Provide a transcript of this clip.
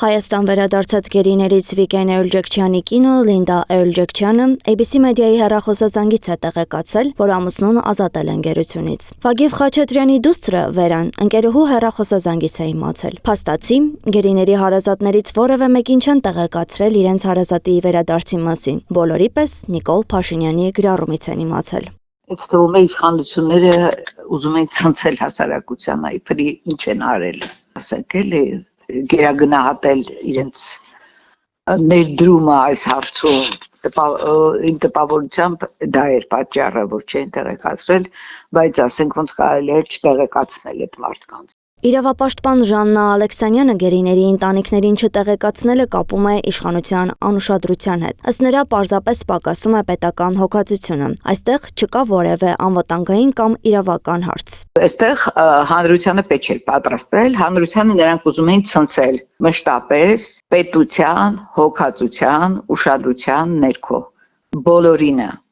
Հայաստան վերադարձած գերիներից Վիգեն Էյուլջեքչյանի կինը Լինդա Էյուլջեքչյանը ABC մեդիայի հեռախոսազանգից է տեղեկացել, որ ամուսնուն ազատել են գերությունից։ Վագիվ Խաչատրյանի դուստրը Վերան ընկերուհու հեռախոսազանգից է իմացել։ Փաստացի, գերիների հարազատներից որևէ մեկին չեն տեղեկացրել իրենց հարազատի վերադարձի մասին։ Բոլորի պես Նիկոլ Փաշինյանի գրառումից են իմացել։ Ինձ թվում է իշխանությունները ուզում են ցնցել հասարակությանը, իբրի ինչ են արել, ասենք էլի գերագնահատել իրենց ներդրումը այս հարցում իմ տպավորությամբ դա էր պատճառը, որ չեն տեղեկացրել, բայց ասենք ոնց կարելի է չտեղեկացնել այդ մարդկանց։ Իրավապաշտպան Ժաննա Ալեքսանյանը գերիների ընտանիքներին չտեղեկացնելը կապում է իշխանության անուշադրության հետ։ Ըստ նրա պարզապես պակասում է պետական հոգացությունը։ Այստեղ չկա որևէ անվտանգային կամ իրավական հարց։ Այստեղ հանրությանը պետք չէր պատրաստվել, հանրությանը նրանք ուզում էին ցնցել մշտապես պետության, հոգացության, ուշադրության ներքո։ Բոլորինը